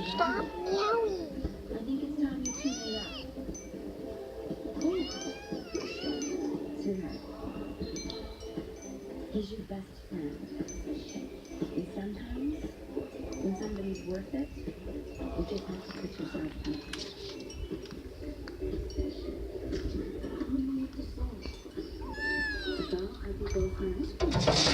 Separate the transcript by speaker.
Speaker 1: Stop meowing.
Speaker 2: I think it's time you two made up. Sweetheart, he's your best friend. And sometimes, when somebody's worth it, you just have to put yourself first. I don't know what to say. So, are we both friends?